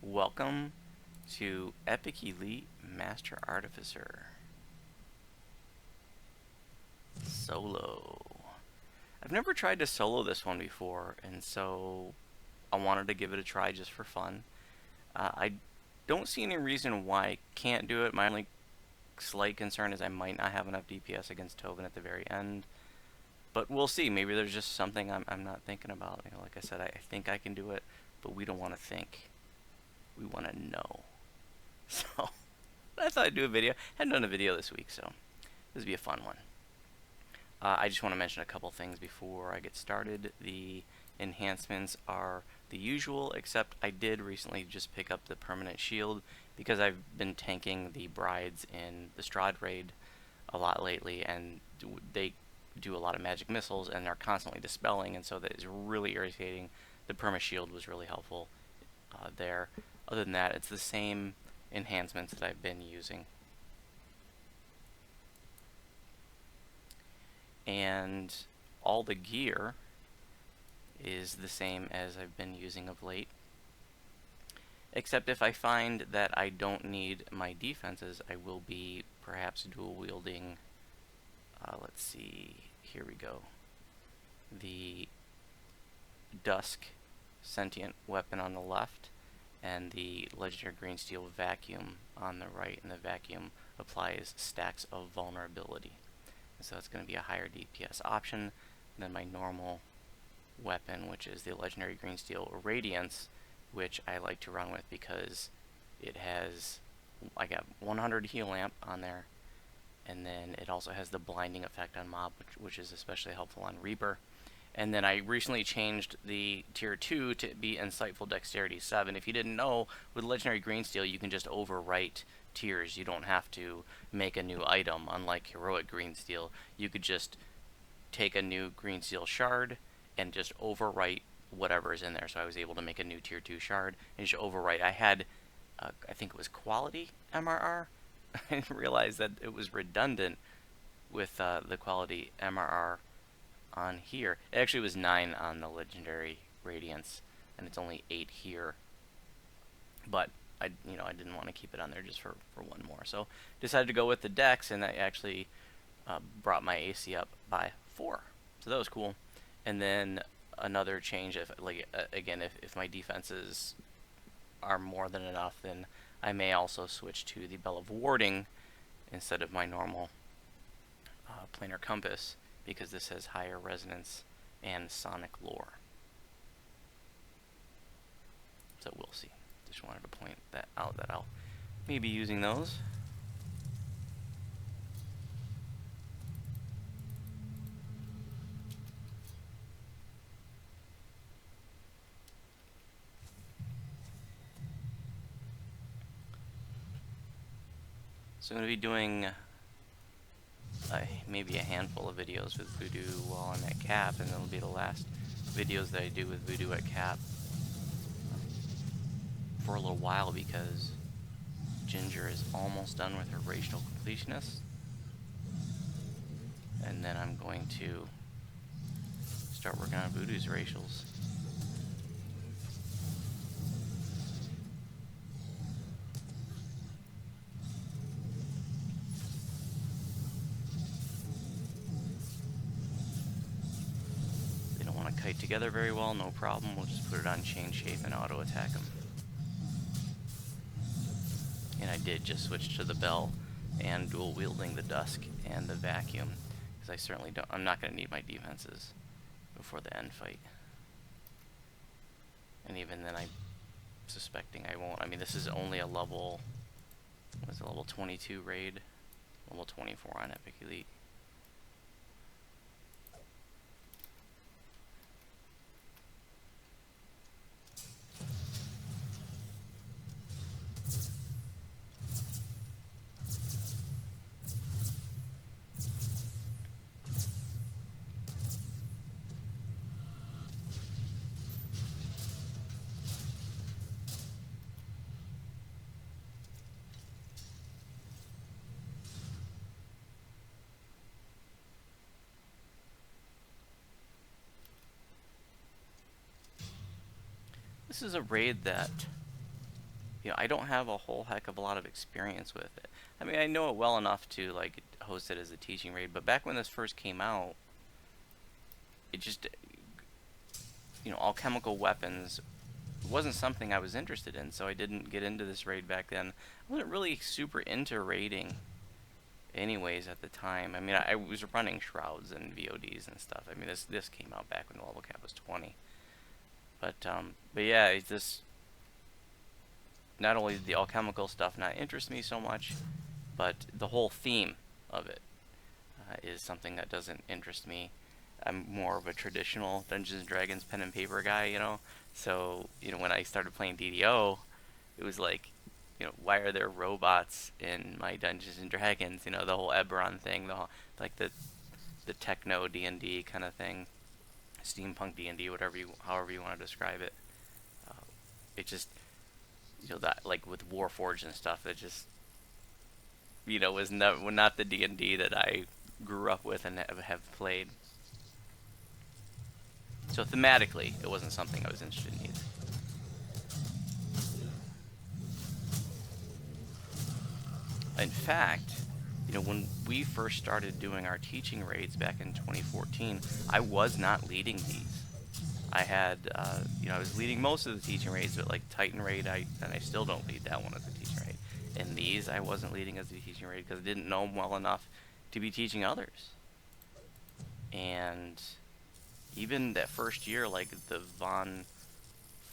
Welcome to Epic Elite Master Artificer Solo. I've never tried to solo this one before, and so I wanted to give it a try just for fun. I don't see any reason why I can't do it. My only slight concern is I might not have enough DPS against Tobin at the very end. But we'll see. Maybe there's just something I'm not thinking about. You know, like I said, I think I can do it, but we don't want to think. We want to know. So I thought I'd do a video. Hadn't done a video this week, so this would be a fun one. I just want to mention a couple things before I get started. The enhancements are the usual, except I did recently just pick up the permanent shield because I've been tanking the brides in the Strahd raid a lot lately, and they do a lot of magic missiles and they're constantly dispelling, and so that is really irritating. The perma shield was really helpful there. Other than that, it's the same enhancements that I've been using. And all the gear is the same as I've been using of late. Except if I find that I don't need my defenses, I will be perhaps dual wielding, let's see, here we go, the Dusk sentient weapon on the left and the legendary green steel vacuum on the right, and the vacuum applies stacks of vulnerability. And so it's going to be a higher DPS option than my normal weapon, which is the legendary green steel radiance, which I like to run with because it has, I got 100 heal amp on there, and then it also has the blinding effect on mob, which is especially helpful on Reaper. And then I recently changed the tier 2 to be Insightful Dexterity 7. If you didn't know, with Legendary Green Steel you can just overwrite tiers. You don't have to make a new item, unlike Heroic Green Steel. You could just take a new Green Steel shard and just overwrite whatever is in there. So I was able to make a new tier 2 shard and just overwrite. I had, I think it was Quality MRR. I didn't realize that it was redundant with the Quality MRR on here. It actually was 9 on the Legendary Radiance, and it's only 8 here. But I didn't want to keep it on there just for one more, so decided to go with the Dex, and that actually brought my AC up by 4. So that was cool. And then another change, if my defenses are more than enough, then I may also switch to the Bell of Warding instead of my normal planar compass, because this has higher resonance and sonic lore. So we'll see. Just wanted to point that out, that I'll maybe using those. So I'm going to be doing maybe a handful of videos with Voodu while I'm at Cap, and it'll be the last videos that I do with Voodu at Cap for a little while, because Ginger is almost done with her racial completionist, and then I'm going to start working on Voodu's racials. Kite together very well, no problem. We'll just put it on chain shape and auto attack them. And I did just switch to the bell and dual wielding the Dusk and the vacuum, because I certainly don't. I'm not going to need my defenses before the end fight. And even then, I'm suspecting I won't. I mean, this is only a level. What is it, level 22 raid, level 24 on Epic Elite. This is a raid that I don't have a whole heck of a lot of experience with it. I mean, I know it well enough to like host it as a teaching raid, but back when this first came out, it just, alchemical weapons wasn't something I was interested in, so I didn't get into this raid back then. I wasn't really super into raiding anyways at the time. I mean, I was running shrouds and VODs and stuff. I mean, this came out back when the level cap was 20. But yeah, it's just, not only did the alchemical stuff not interest me so much, but the whole theme of it is something that doesn't interest me. I'm more of a traditional Dungeons and Dragons pen and paper guy. So, when I started playing DDO, it was like, why are there robots in my Dungeons and Dragons? The whole Eberron thing, like the techno D&D kind of thing, steampunk D&D, however you want to describe it. It just, that like with Warforged and stuff, it just, was not the D&D that I grew up with and have played. So thematically, it wasn't something I was interested in either. In fact, when we first started doing our teaching raids back in 2014, I was not leading these. I had, I was leading most of the teaching raids, but like Titan raid, I still don't lead that one as a teaching raid. And these, I wasn't leading as a teaching raid because I didn't know them well enough to be teaching others. And even that first year, like the Von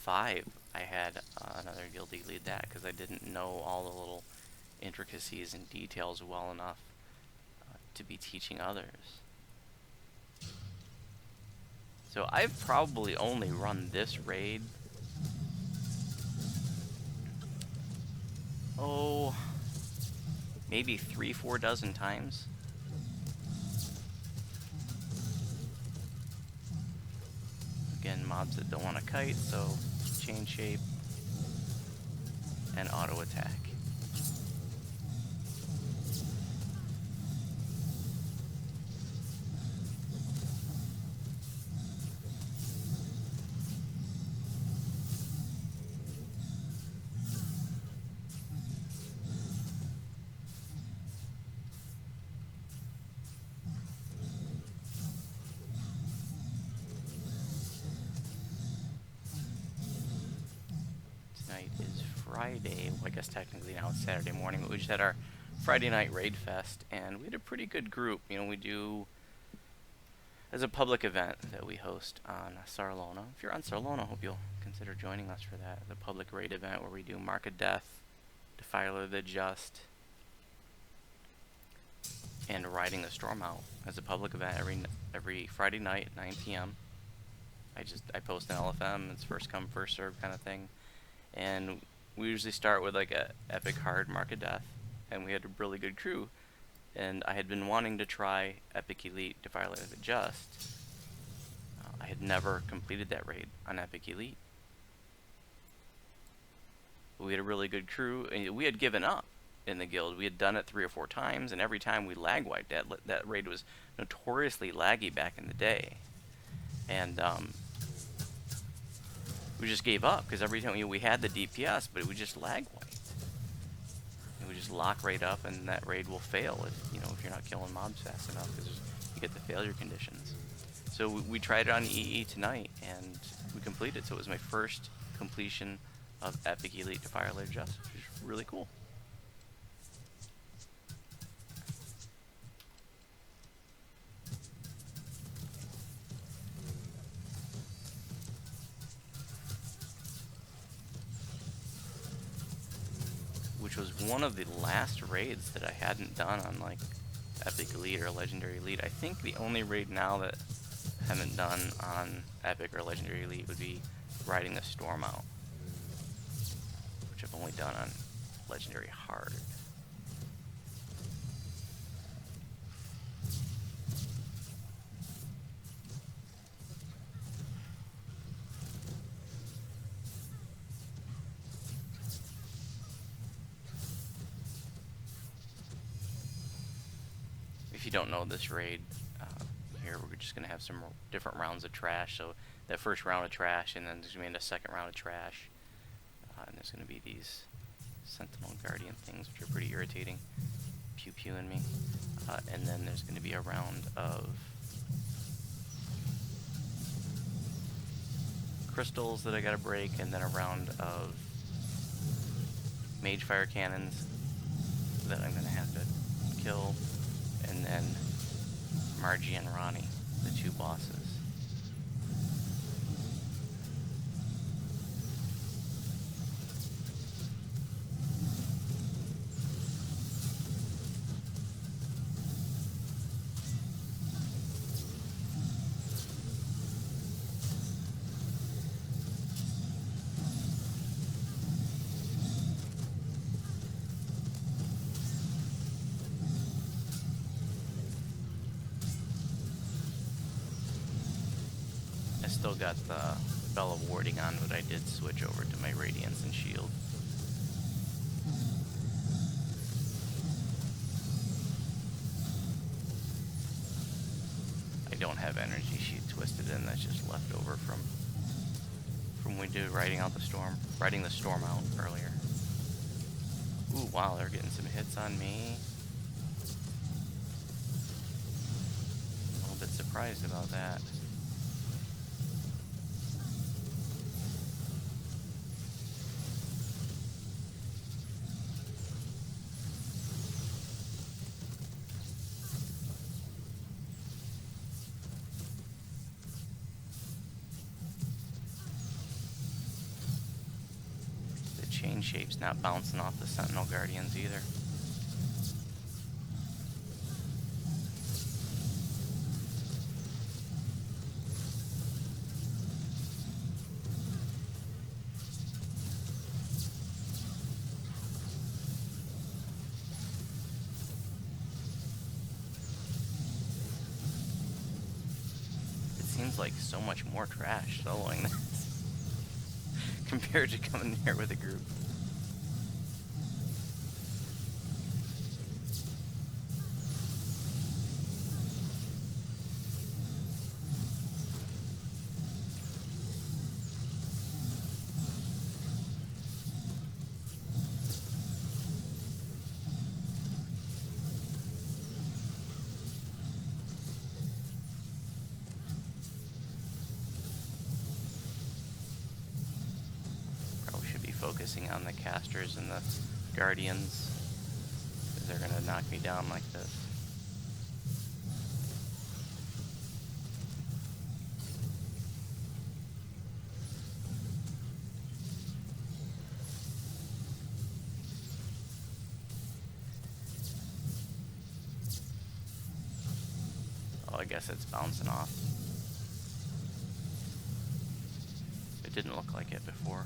5, I had another guildie lead that because I didn't know all the little intricacies and details well enough to be teaching others. So I've probably only run this raid, maybe 3-4 dozen times. Again, mobs that don't want to kite, so chain shape and auto attack. Tonight is Friday. Well, I guess technically now it's Saturday morning, but we just had our Friday night raid fest, and we had a pretty good group. We do as a public event that we host on Sarlona. If you're on Sarlona, I hope you'll consider joining us for that. The public raid event where we do Mark of Death, Defiler of the Just, and Riding the Storm Out as a public event every Friday night at 9 p.m. I post an LFM. It's first come first serve kind of thing, and we usually start with like a epic hard Mark of Death, and we had a really good crew. And I had been wanting to try Epic Elite Defiler of the Just. I had never completed that raid on Epic Elite. We had a really good crew, and we had given up in the guild. We had done it 3 or 4 times, and every time we lag wiped. That raid was notoriously laggy back in the day. And we just gave up, because every time we had the DPS, but it would just lag wipe. It would just lock right up, and that raid will fail if you're not killing mobs fast enough, because you get the failure conditions. So we tried it on EE tonight, and we completed. So it was my first completion of Epic Elite Defiler Just, which is really cool. Which was one of the last raids that I hadn't done on like Epic Elite or Legendary Elite. I think the only raid now that I haven't done on Epic or Legendary Elite would be Riding the Storm Out, which I've only done on Legendary Hard. If you don't know this raid, here we're just going to have some different rounds of trash. So that first round of trash, and then there's going to be a second round of trash. And there's going to be these sentinel guardian things, which are pretty irritating. Pew-pewing me. And then there's going to be a round of crystals that I gotta break, and then a round of mage fire cannons that I'm gonna have to kill, and then Margie and Ronnie, the two bosses. Still got the Bell of Warding on, but I did switch over to my Radiance and Shield. I don't have Energy Sheet twisted in, that's just left over from when we did riding the storm out earlier. Ooh, wow, they're getting some hits on me. A little bit surprised about that. Chain shape's not bouncing off the Sentinel Guardians either. It seems like so much more trash soloing this compared to coming here with a group. Focusing on the casters and the guardians, because they're gonna knock me down like this. Oh, I guess it's bouncing off. It didn't look like it before.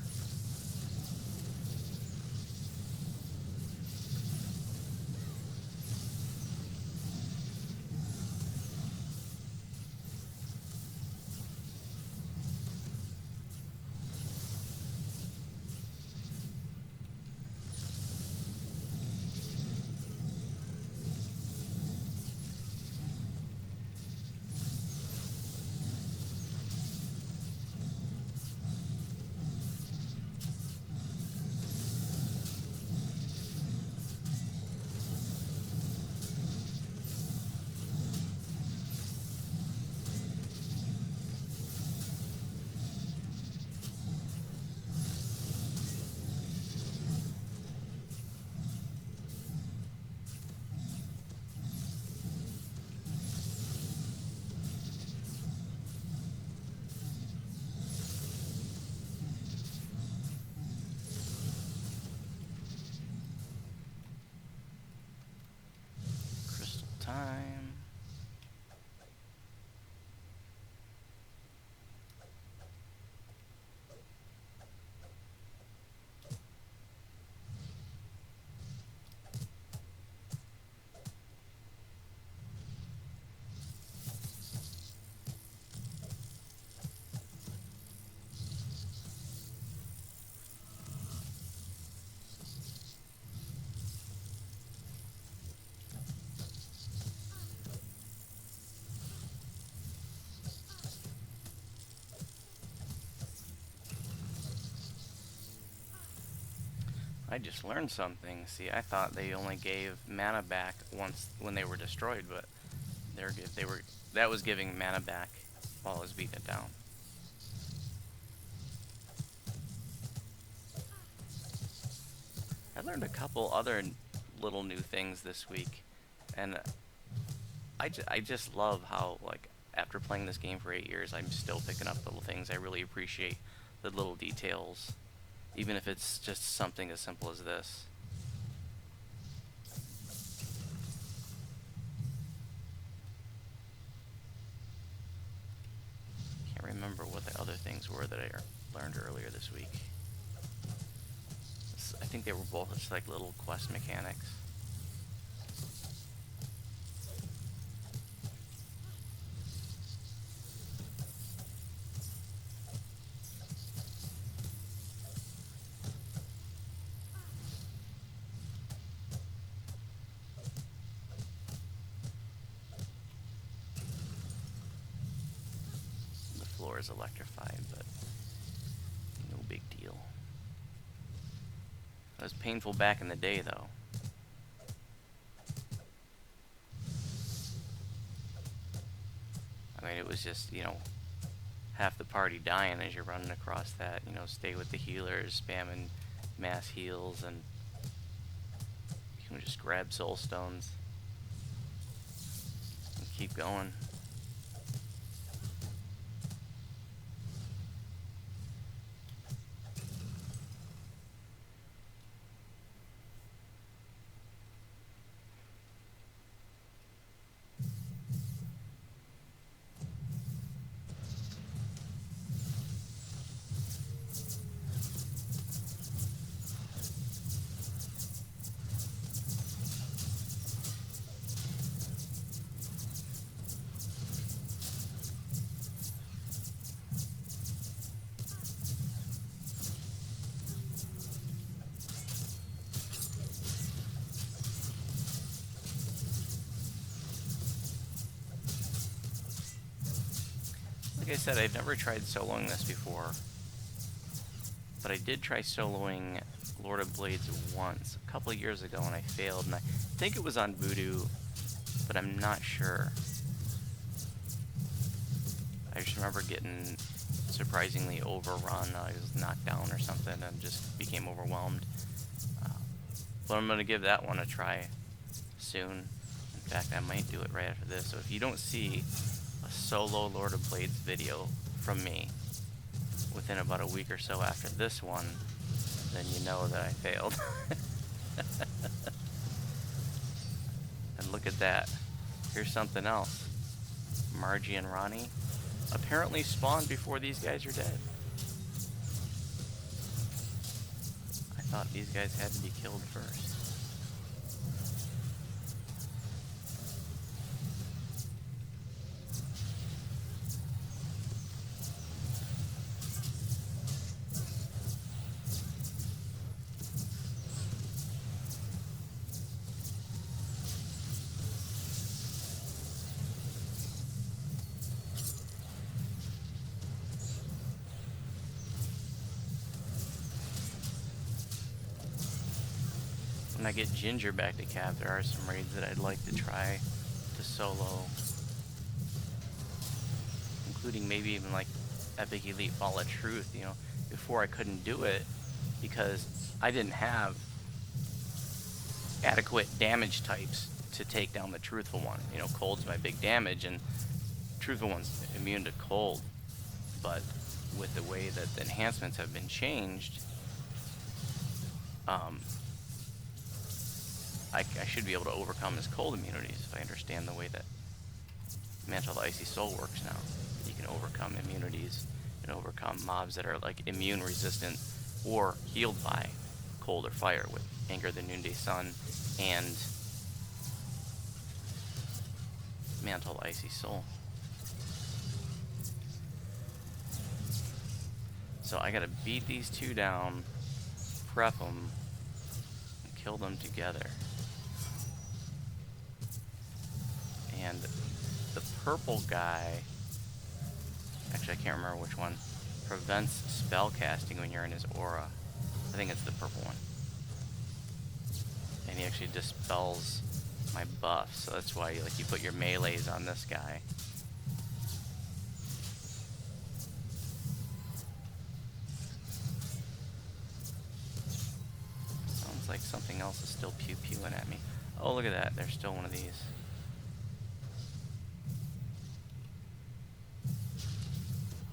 I just learned something. See, I thought they only gave mana back once when they were destroyed, but that was giving mana back while I was beating it down. I learned a couple other little new things this week, and I just love how, like, after playing this game for 8 years, I'm still picking up little things. I really appreciate the little details, even if it's just something as simple as this. Can't remember what the other things were that I learned earlier this week. I think they were both just like little quest mechanics. The floor is electrified, but no big deal. It was painful back in the day, though. I mean, it was just, half the party dying as you're running across that. Stay with the healers, spamming mass heals, and you can just grab soul stones and keep going. Like I said, I've never tried soloing this before, but I did try soloing Lord of Blades once, a couple of years ago, and I failed, and I think it was on Voodu, but I'm not sure. I just remember getting surprisingly overrun. I was knocked down or something and just became overwhelmed. But I'm going to give that one a try soon. In fact, I might do it right after this. So if you don't see a solo Lord of Blades video from me within about a week or so after this one, then you know that I failed. And look at that. Here's something else. Margie and Ronnie apparently spawned before these guys are dead. I thought these guys had to be killed first. When I get Ginger back to Cap, there are some raids that I'd like to try to solo, including maybe even like Epic Elite Fall of Truth. Before I couldn't do it because I didn't have adequate damage types to take down the Truthful one. Cold's my big damage, and Truthful one's immune to cold. But with the way that the enhancements have been changed, I should be able to overcome his cold immunities if I understand the way that Mantle of the Icy Soul works now. You can overcome immunities and overcome mobs that are like immune resistant or healed by cold or fire with Anger of the Noonday Sun and Mantle of the Icy Soul. So I gotta beat these two down, prep them, and kill them together. And the purple guy, actually I can't remember which one, prevents spell casting when you're in his aura. I think it's the purple one. and he actually dispels my buff, so that's why you put your melees on this guy. Sounds like something else is still pew-pewing at me. Oh, look at that, there's still one of these.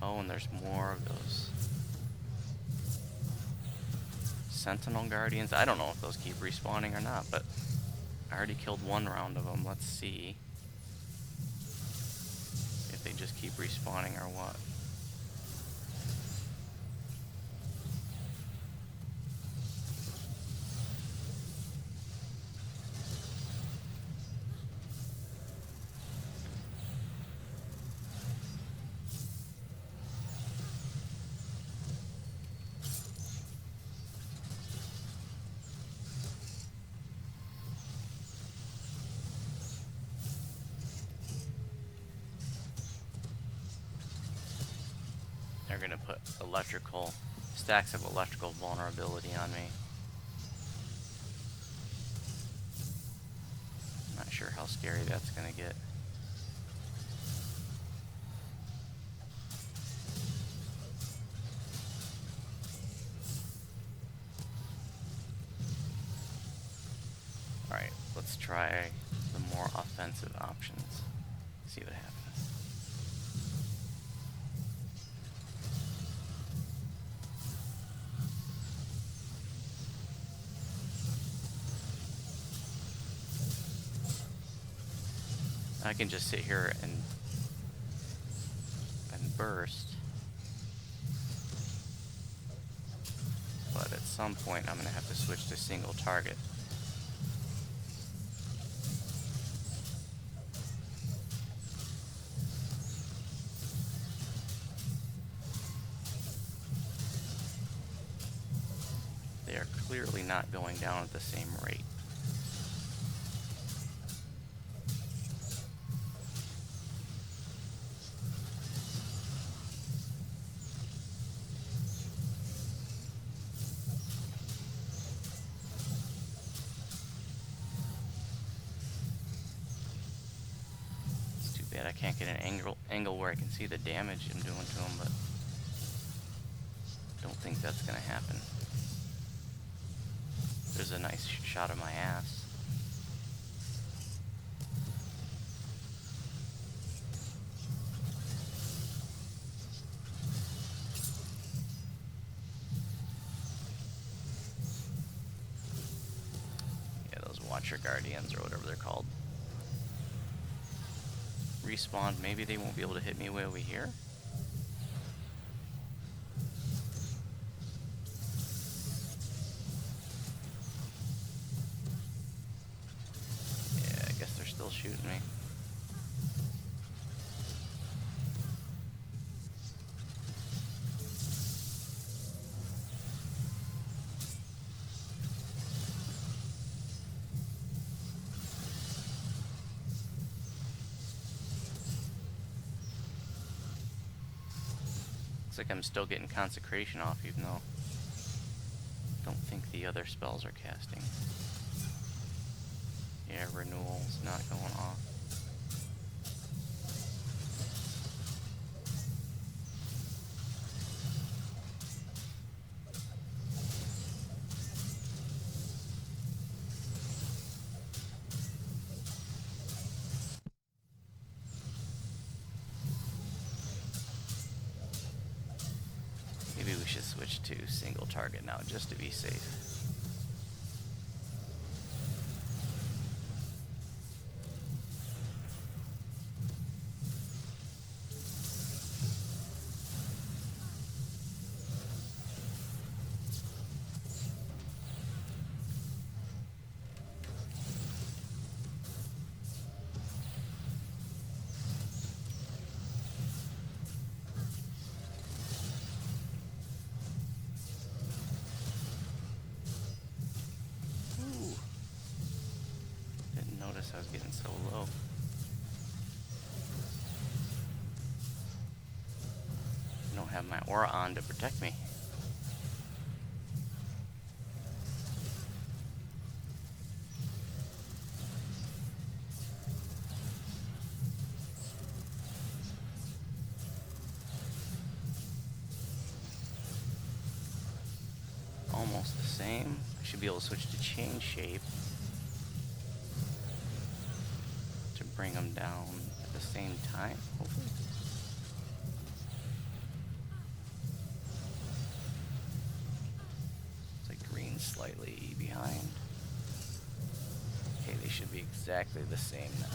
Oh, and there's more of those Sentinel Guardians. I don't know if those keep respawning or not, but I already killed one round of them. Let's see if they just keep respawning or what. They're gonna put stacks of electrical vulnerability on me. Not sure how scary that's gonna get. Alright, let's try the more offensive options. See what happens. I can just sit here and burst, but at some point I'm gonna have to switch to single target. They are clearly not going down at the same rate. I can't get an angle where I can see the damage I'm doing to him, but don't think that's gonna happen. There's a nice shot of my ass. Yeah, those Watcher Guardians or whatever they're called. Respawn, maybe they won't be able to hit me way over here. Yeah, I guess they're still shooting me. Looks like I'm still getting Consecration off, even though I don't think the other spells are casting. Yeah, Renewal's not going off. Maybe we should switch to single target now, just to be safe. I was getting so low. I don't have my aura on to protect me. almost the same. I should be able to switch to chain shape to bring them down at the same time, hopefully. It's like green slightly behind. Okay, they should be exactly the same now.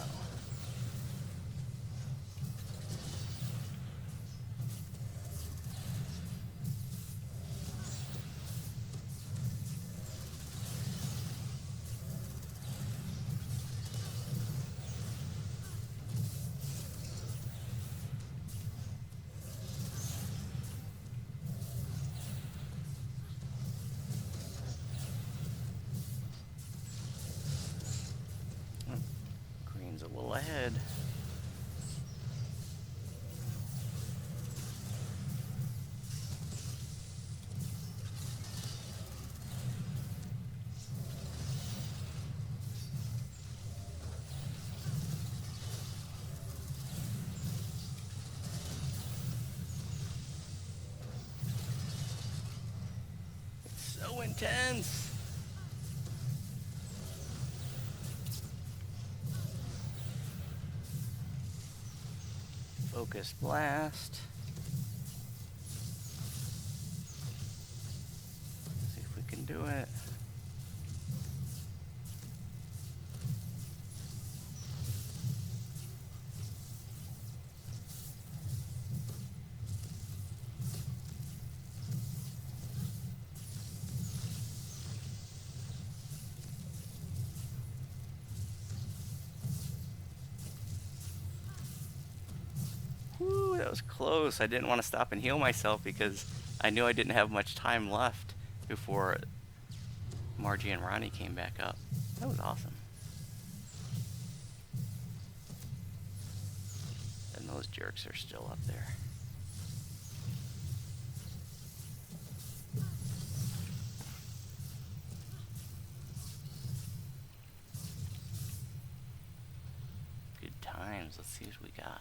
Green's a little ahead. It's so intense. Focus blast. See if we can do it. Whew, that was close. I didn't want to stop and heal myself because I knew I didn't have much time left before Margie and Ronnie came back up. That was awesome. And those jerks are still up there. Good times. Let's see what we got.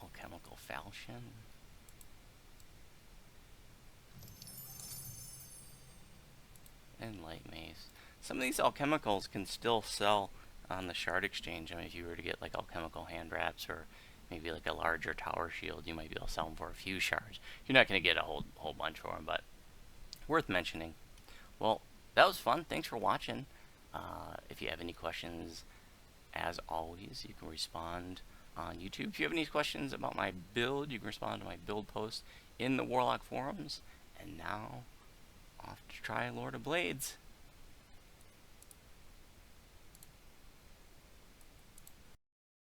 Alchemical falchion. And light mace. Some of these alchemicals can still sell on the shard exchange. I mean, if you were to get like alchemical hand wraps or maybe like a larger tower shield, you might be able to sell them for a few shards. You're not going to get a whole bunch for them, but worth mentioning. Well, that was fun. Thanks for watching. If you have any questions, as always, you can respond on YouTube. If you have any questions about my build, you can respond to my build post in the Warlock forums. And now, off to try Lord of Blades.